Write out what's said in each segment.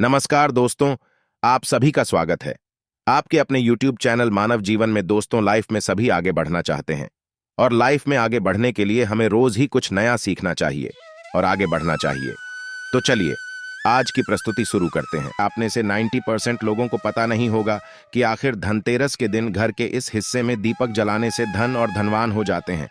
नमस्कार दोस्तों, आप सभी का स्वागत है। आपके अपने YouTube चैनल मानव जीवन में दोस्तों, लाइफ में सभी आगे बढ़ना चाहते हैं और लाइफ में आगे बढ़ने के लिए हमें रोज ही कुछ नया सीखना चाहिए और आगे बढ़ना चाहिए। तो चलिए आज की प्रस्तुति शुरू करते हैं। आपने से 90% लोगों को पता नहीं होगा कि आखिर धनतेरस के दिन घर के इस हिस्से में दीपक जलाने से धन और धनवान हो जाते हैं,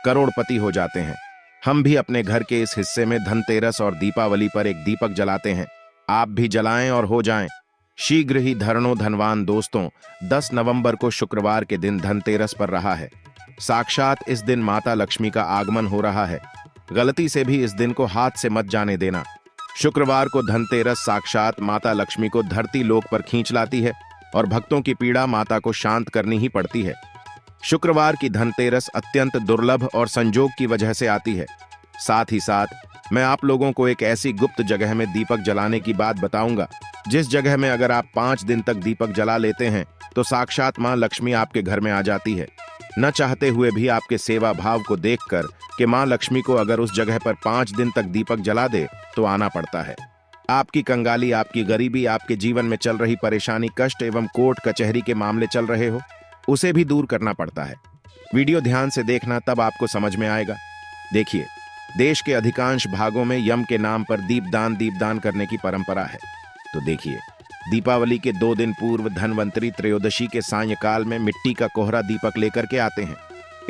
करोड़पति हो जाते हैं। हम भी अपने घर के इस हिस्से में धनतेरस और दीपावली पर एक दीपक जलाते हैं। आप भी जलाएं और हो जाएं शीघ्र ही धरणो धनवान। दोस्तों, 10 नवंबर को शुक्रवार के दिन धनतेरस पर रहा है। साक्षात इस दिन माता लक्ष्मी का आगमन हो रहा है। गलती से भी इस दिन को हाथ से मत जाने देना। शुक्रवार को धनतेरस साक्षात माता लक्ष्मी को धरती लोक पर खींच लाती है और भक्तों की पीड़ा माता को शांत करनी ही पड़ती है। शुक्रवार की धनतेरस अत्यंत दुर्लभ और संजोग की वजह से आती है। साथ ही साथ मैं आप लोगों को एक ऐसी गुप्त जगह में दीपक जलाने की बात बताऊंगा, जिस जगह में अगर आप 5 दिन तक दीपक जला लेते हैं तो साक्षात मां लक्ष्मी आपके घर में आ जाती है। न चाहते हुए भी आपके सेवा भाव को देखकर कि मां लक्ष्मी को अगर उस जगह पर 5 दिन तक दीपक जला दे तो आना पड़ता है। आपकी कंगाली, आपकी गरीबी, आपके जीवन में चल रही परेशानी, कष्ट एवं कोर्ट कचहरी के मामले चल रहे हो, उसे भी दूर करना पड़ता है। वीडियो ध्यान से देखना, तब आपको समझ में आएगा। देखिए, देश के अधिकांश भागों में यम के नाम पर दीपदान करने की परंपरा है। तो देखिए, दीपावली के 2 दिन पूर्व धनवंतरी त्रयोदशी के सायंकाल में मिट्टी का कोहरा दीपक लेकर के आते हैं।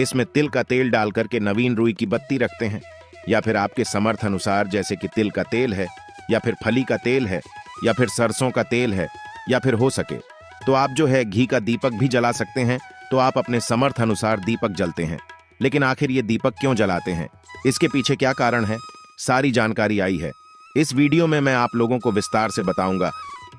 इसमें तिल का तेल डाल करके नवीन रुई की बत्ती रखते हैं, या फिर आपके समर्थ अनुसार, जैसे कि तिल का तेल है, या फिर फली का तेल है, या फिर सरसों का तेल है, या फिर हो सके तो आप जो है घी का दीपक भी जला सकते हैं। तो आप अपने समर्थ अनुसार दीपक जलते हैं। लेकिन आखिर ये दीपक क्यों जलाते हैं, इसके पीछे क्या कारण है, सारी जानकारी आई है। इस वीडियो में मैं आप लोगों को विस्तार से बताऊंगा।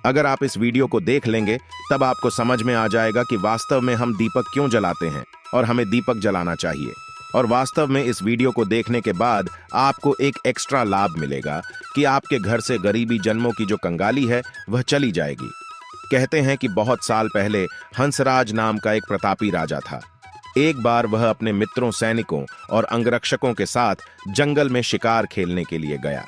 अगर आप इस वीडियो को देख लेंगे तब आपको समझ में आ जाएगा कि वास्तव में हम दीपक क्यों जलाते हैं और हमें दीपक जलाना चाहिए। और वास्तव में इस वीडियो को देखने के बाद आपको एक एक्स्ट्रा लाभ मिलेगा कि आपके घर से गरीबी जन्मों की जो कंगाली है वह चली जाएगी। कहते हैं कि बहुत साल पहले हंसराज नाम का एक प्रतापी राजा था। एक बार वह अपने मित्रों, सैनिकों और अंगरक्षकों के साथ जंगल में शिकार खेलने के लिए गया।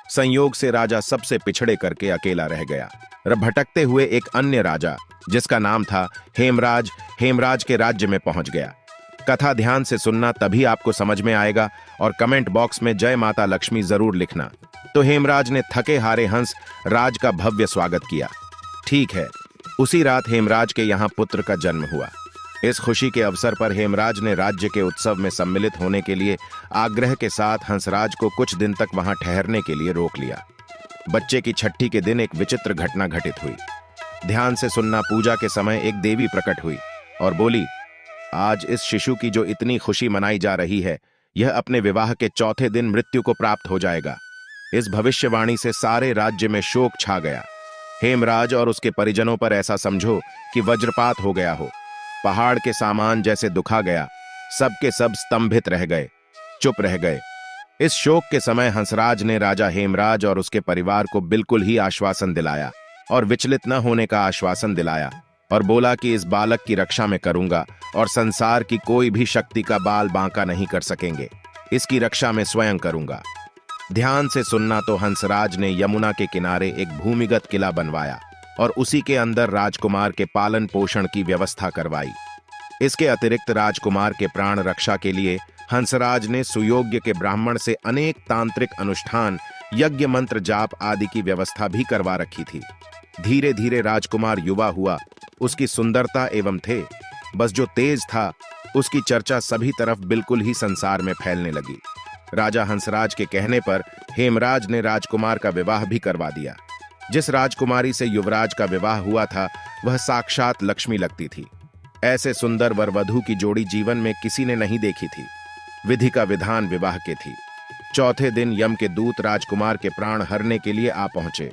संयोग से राजा सबसे पिछड़े करके अकेला रह गया। भटकते हुए एक अन्य राजा, जिसका नाम था हेमराज के राज्य में पहुंच गया। कथा ध्यान से सुनना, तभी आपको समझ में आएगा, और कमेंट बॉक्स में जय माता लक्ष्मी जरूर लिखना। तो हेमराज ने थके हारे हंस राज का भव्य स्वागत किया। ठीक है, उसी रात हेमराज के यहाँ पुत्र का जन्म हुआ। इस खुशी के अवसर पर हेमराज ने राज्य के उत्सव में सम्मिलित होने के लिए आग्रह के साथ हंसराज को कुछ दिन तक वहां ठहरने के लिए रोक लिया। बच्चे की छठी के दिन एक विचित्र घटना घटित हुई। ध्यान से सुनना। पूजा के समय एक देवी प्रकट हुई और बोली, आज इस शिशु की जो इतनी खुशी मनाई जा रही है, यह अपने विवाह के 4थे दिन मृत्यु को प्राप्त हो जाएगा। इस भविष्यवाणी से सारे राज्य में शोक छा गया। हेमराज और उसके परिजनों पर ऐसा समझो कि वज्रपात हो गया हो। पहाड़ के सामान जैसे दुखा गया। सबके सब स्तंभित रह गए, चुप रह गए। इस शोक के समय हंसराज ने राजा हेमराज और उसके परिवार को बिल्कुल ही आश्वासन दिलाया और विचलित न होने का आश्वासन दिलाया, और बोला कि इस बालक की रक्षा मैं करूंगा और संसार की कोई भी शक्ति का बाल बांका नहीं कर सकेंगे। इसकी रक्षा मैं स्वयं करूंगा। ध्यान से सुनना। तो हंसराज ने यमुना के किनारे एक भूमिगत किला बनवाया और उसी के अंदर राजकुमार के पालन पोषण की व्यवस्था करवाई। इसके अतिरिक्त राजकुमार के प्राण रक्षा के लिए हंसराज ने सुयोग्य के ब्राह्मण से अनेक तांत्रिक अनुष्ठान, यज्ञ, मंत्र जाप आदि की व्यवस्था भी करवा रखी थी। धीरे धीरे राजकुमार युवा हुआ। उसकी सुंदरता एवं थे, बस जो तेज था, उसकी चर्चा सभी तरफ बिल्कुल ही संसार में फैलने लगी। राजा हंसराज के कहने पर हेमराज ने राजकुमार का विवाह भी करवा दिया। जिस राजकुमारी से युवराज का विवाह हुआ था वह साक्षात लक्ष्मी लगती थी। ऐसे सुंदर वर वधू की जोड़ी जीवन में किसी ने नहीं देखी थी। विधि का विधान विवाह के थी। 4थे दिन यम के दूत राजकुमार के प्राण हरने के लिए आ पहुंचे।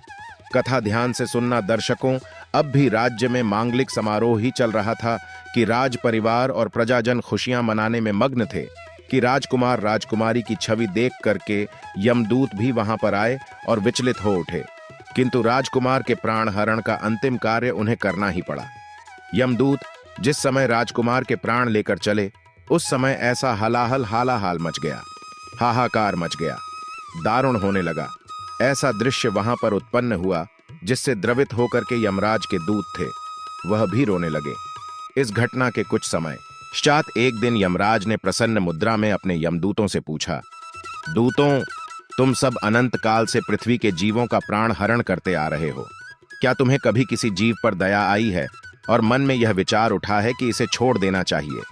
कथा ध्यान से सुनना दर्शकों। अब भी राज्य में मांगलिक समारोह ही चल रहा था कि राज परिवार और प्रजाजन खुशियां मनाने में मग्न थे कि राजकुमार राजकुमारी की छवि देख करके यमदूत भी वहां पर आए और विचलित हो उठे। किंतु राजकुमार के प्राण हरण का अंतिम कार्य उन्हें करना ही पड़ा। यमदूत जिस समय राजकुमार के प्राण लेकर चले, उस समय ऐसा हालाहाल मच गया, हाहाकार मच गया, दारुण होने लगा। ऐसा दृश्य वहां पर उत्पन्न हुआ जिससे द्रवित होकर के यमराज के दूत थे वह भी रोने लगे। इस घटना के कुछ समय पश्चात एक दिन यमराज ने प्रसन्न मुद्रा में अपने यमदूतों से पूछा, दूतों, तुम सब अनंत काल से पृथ्वी के जीवों का प्राण हरण करते आ रहे हो। क्या तुम्हें कभी किसी जीव पर दया आई है और मन में यह विचार उठा है कि इसे छोड़ देना चाहिए?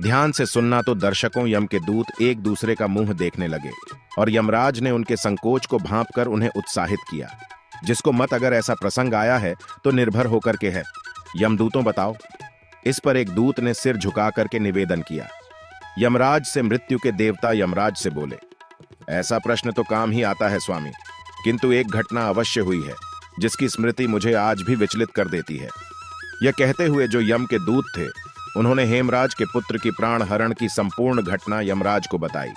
ध्यान से सुनना। तो दर्शकों यम के दूत एक दूसरे का मुंह देखने लगे और यमराज ने उनके संकोच को भांपकर उन्हें उत्साहित किया। जिसको मत अगर ऐसा प्रसंग आया है तो निर्भर होकर के है। यमदूतों बताओ। इस पर एक दूत ने सिर झुका करके निवेदन किया। यमराज से मृत्यु के देवता यमराज से बोले, ऐसा प्रश्न तो काम ही आता है स्वामी, किंतु एक घटना अवश्य हुई है जिसकी स्मृति मुझे आज भी विचलित कर देती है। यह कहते हुए जो यम के दूत थे उन्होंने हेमराज के पुत्र की प्राण हरण की संपूर्ण घटना यमराज को बताई।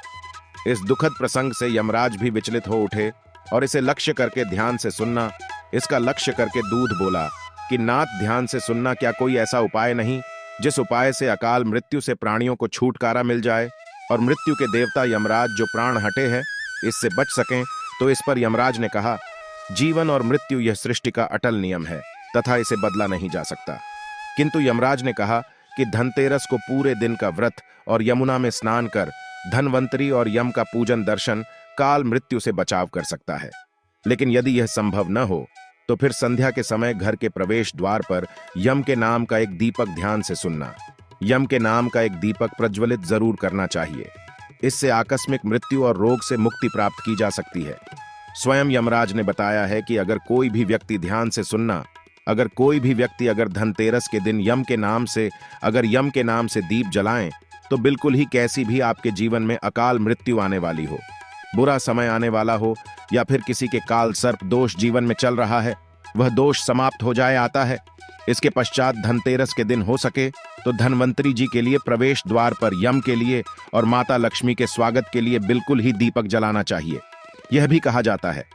इस दुखद प्रसंग से यमराज भी विचलित हो उठे और इसे लक्ष्य करके ध्यान से सुनना, इसका लक्ष्य करके दूत बोला कि नाथ, ध्यान से सुनना, क्या कोई ऐसा उपाय नहीं जिस उपाय से अकाल मृत्यु से प्राणियों को छुटकारा मिल जाए और मृत्यु के देवता यमराज जो प्राण हटे हैं इससे बच सकें? तो इस पर यमराज ने कहा, जीवन और मृत्यु यह सृष्टि का अटल नियम है तथा इसे बदला नहीं जा सकता। किंतु यमराज ने कहा कि धनतेरस को पूरे दिन का व्रत और यमुना में स्नान कर धनवंतरी और यम का पूजन दर्शन काल मृत्यु से बचाव कर सकता है। लेकिन यदि यह संभव न हो तो फिर संध्या के समय घर के प्रवेश द्वार पर यम के नाम का एक दीपक ध्यान से सुनना। यम के नाम का एक दीपक प्रज्वलित जरूर करना चाहिए। इससे आकस्मिक मृत्यु और रोग से मुक्ति प्राप्त की जा सकती है। स्वयं यमराज ने बताया है कि अगर कोई भी व्यक्ति ध्यान से सुनना, अगर कोई भी व्यक्ति अगर धनतेरस के दिन यम के नाम से दीप जलाएं तो बिल्कुल ही कैसी भी आपके जीवन में अकाल मृत्यु आने वाली हो, बुरा समय आने वाला हो या फिर किसी के काल सर्प दोष जीवन में चल रहा है, वह दोष समाप्त हो जाए आता है। इसके पश्चात धनतेरस के दिन हो सके तो धनवंतरी जी के लिए प्रवेश द्वार पर यम के लिए और माता लक्ष्मी के स्वागत के लिए बिल्कुल ही दीपक जलाना चाहिए। यह भी कहा जाता है,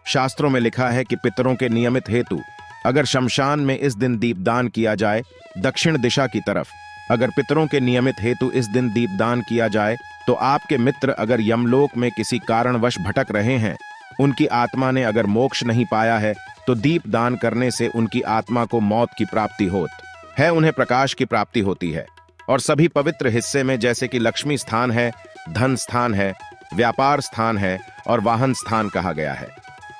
शास्त्रों में लिखा है कि पितरों के नियमित हेतु अगर शमशान में इस दिन दीपदान किया जाए दक्षिण दिशा की तरफ, अगर पितरों के नियमित हेतु इस दिन दीपदान किया जाए तो आपके मित्र अगर यमलोक में किसी कारणवश भटक रहे हैं, उनकी आत्मा ने अगर मोक्ष नहीं पाया है तो दीप दान करने से उनकी आत्मा को मौत की प्राप्ति होती है, उन्हें प्रकाश की प्राप्ति होती है। और सभी पवित्र हिस्से में जैसे कि लक्ष्मी स्थान है, धन स्थान है, व्यापार स्थान है और वाहन स्थान कहा गया है।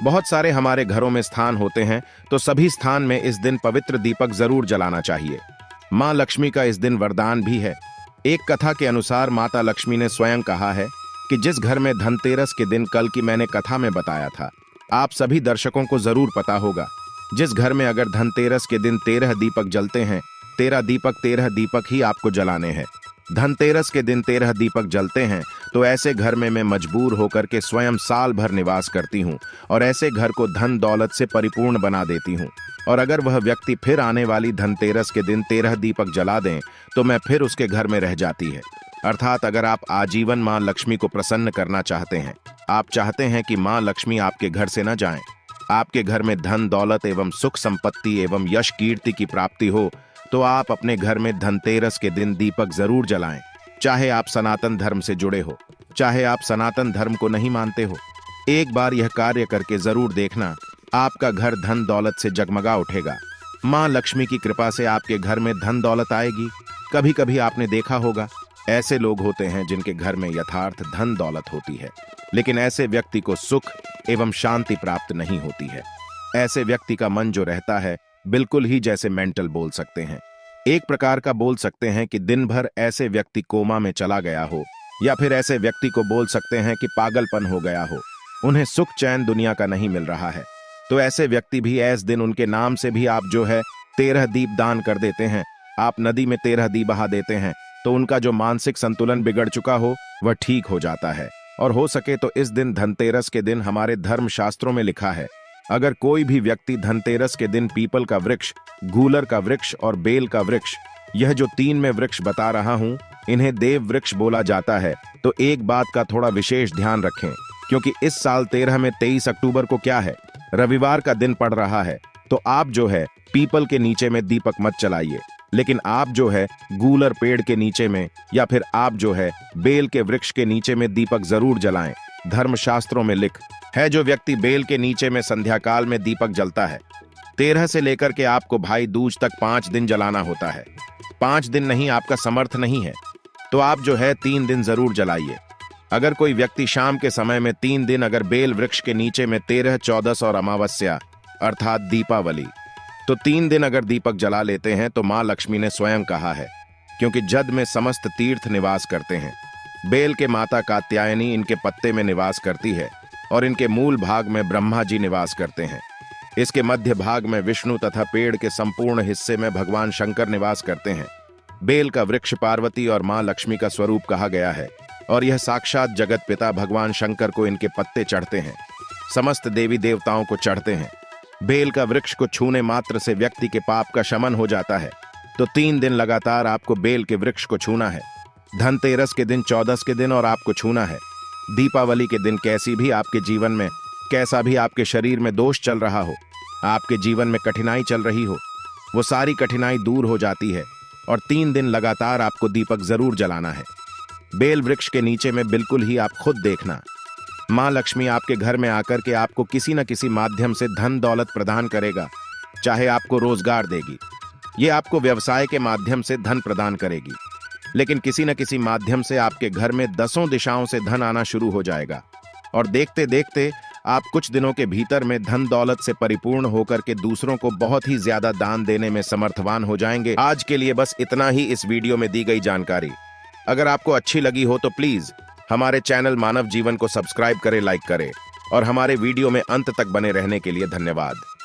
बहुत सारे हमारे घरों में स्थान होते हैं तो सभी स्थान में इस दिन पवित्र दीपक जरूर जलाना चाहिए। मां लक्ष्मी का इस दिन वरदान भी है। एक कथा के अनुसार माता लक्ष्मी ने स्वयं कहा है कि जिस घर में धनतेरस के दिन कल की मैंने कथा में बताया था, आप सभी दर्शकों को जरूर पता होगा, जिस घर में अगर धनतेरस के दिन 13 दीपक जलते हैं, 13 दीपक ही आपको जलाने हैं। धनतेरस के दिन 13 दीपक जलते हैं तो ऐसे घर में मैं मजबूर होकर के स्वयं साल भर निवास करती हूँ और ऐसे घर को धन दौलत से परिपूर्ण बना देती हूँ। और अगर वह व्यक्ति फिर आने वाली धनतेरस के दिन 13 दीपक जला दें तो मैं फिर उसके घर में रह जाती है। अर्थात अगर आप आजीवन मां लक्ष्मी को प्रसन्न करना चाहते हैं, आप चाहते हैं कि मां लक्ष्मी आपके घर से न जाएं, आपके घर में धन दौलत एवं सुख संपत्ति एवं यश कीर्ति की प्राप्ति हो, तो आप अपने घर में धनतेरस के दिन दीपक जरूर जलाएं। चाहे आप सनातन धर्म से जुड़े हो, चाहे आप सनातन धर्म को नहीं मानते हो, एक बार यह कार्य करके जरूर देखना, आपका घर धन दौलत से जगमगा उठेगा। मां लक्ष्मी की कृपा से आपके घर में धन दौलत आएगी। कभी कभी आपने देखा होगा, ऐसे लोग होते हैं जिनके घर में यथार्थ धन दौलत होती है, लेकिन ऐसे व्यक्ति को सुख एवं शांति प्राप्त नहीं होती है। ऐसे व्यक्ति का मन जो रहता है बिल्कुल ही जैसे मेंटल बोल सकते हैं, एक प्रकार का बोल सकते हैं कि दिन भर ऐसे व्यक्ति कोमा में चला गया हो, या फिर ऐसे व्यक्ति को बोल सकते हैं कि पागलपन हो गया हो, उन्हें सुख चैन दुनिया का नहीं मिल रहा है। तो ऐसे व्यक्ति भी ऐस दिन उनके नाम से भी आप जो है 13 दीप दान कर देते हैं, आप नदी में 13 दीप बहा देते हैं, तो उनका जो मानसिक संतुलन बिगड़ चुका हो वह ठीक हो जाता है। और हो सके तो इस दिन धनतेरस के दिन हमारे धर्म शास्त्रों में लिखा है, अगर कोई भी व्यक्ति धनतेरस के दिन पीपल का वृक्ष, गूलर का वृक्ष और बेल का वृक्ष, यह जो 3 में वृक्ष बता रहा हूं, इन्हें देव वृक्ष बोला जाता है, तो एक बात का थोड़ा विशेष ध्यान रखें, क्योंकि इस साल 13 में 23 अक्टूबर को क्या है, रविवार का दिन पड़ रहा है। तो आप जो है पीपल के नीचे में दीपक मत चलाइए, लेकिन आप जो है गूलर पेड़ के नीचे में या फिर आप जो है बेल के वृक्ष के नीचे में दीपक जरूर जलाएं। धर्मशास्त्रों में लिख है जो व्यक्ति बेल के नीचे में संध्या काल में दीपक जलता है, 13 से लेकर के आपको भाई दूज तक 5 दिन जलाना होता है। 5 दिन नहीं, आपका समर्थ नहीं है तो आप जो है 3 दिन जरूर जलाइए। अगर कोई व्यक्ति शाम के समय में 3 दिन अगर बेल वृक्ष के नीचे में 13, 14 और अमावस्या अर्थात दीपावली तो 3 दिन अगर दीपक जला लेते हैं तो मां लक्ष्मी ने स्वयं कहा है, क्योंकि जद में समस्त तीर्थ निवास करते हैं। बेल के माता कात्यायनी इनके पत्ते में निवास करती है और इनके मूल भाग में ब्रह्मा जी निवास करते हैं। इसके मध्य भाग में विष्णु तथा पेड़ के संपूर्ण हिस्से में भगवान शंकर निवास करते हैं। बेल का वृक्ष पार्वती और मां लक्ष्मी का स्वरूप कहा गया है और यह साक्षात जगत पिता भगवान शंकर को इनके पत्ते चढ़ते हैं, समस्त देवी देवताओं को चढ़ते हैं। बेल का वृक्ष को छूने मात्र से व्यक्ति के पाप का शमन हो जाता है, तो 3 दिन लगातार आपको बेल के वृक्ष को छूना है। धनतेरस के दिन, 14 के दिन और आपको छूना है। दीपावली के दिन कैसी भी आपके जीवन में, कैसा भी आपके शरीर में दोष चल रहा हो, आपके जीवन में कठिनाई चल रही हो, वो सारी कठिनाई दूर हो जाती है और 3 दिन लगातार आपको दीपक जरूर जलाना है। बेल वृक्ष के नीचे में बिल्कुल ही आप खुद देखना, मां लक्ष्मी आपके घर में आकर के आपको किसी न किसी माध्यम से धन दौलत प्रदान करेगा। चाहे आपको रोजगार देगी, ये आपको व्यवसाय के माध्यम से धन प्रदान करेगी, लेकिन किसी न किसी माध्यम से आपके घर में 10 दिशाओं से धन आना शुरू हो जाएगा और देखते देखते आप कुछ दिनों के भीतर में धन दौलत से परिपूर्ण होकर के दूसरों को बहुत ही ज्यादा दान देने में समर्थवान हो जाएंगे। आज के लिए बस इतना ही इस वीडियो में दी गई जानकारी। अगर आपको अच्छी लगी हो तो प्लीज हमारे चैनल मानव जीवन को सब्सक्राइब करें, लाइक करें और हमारे वीडियो में अंत तक बने रहने के लिए धन्यवाद।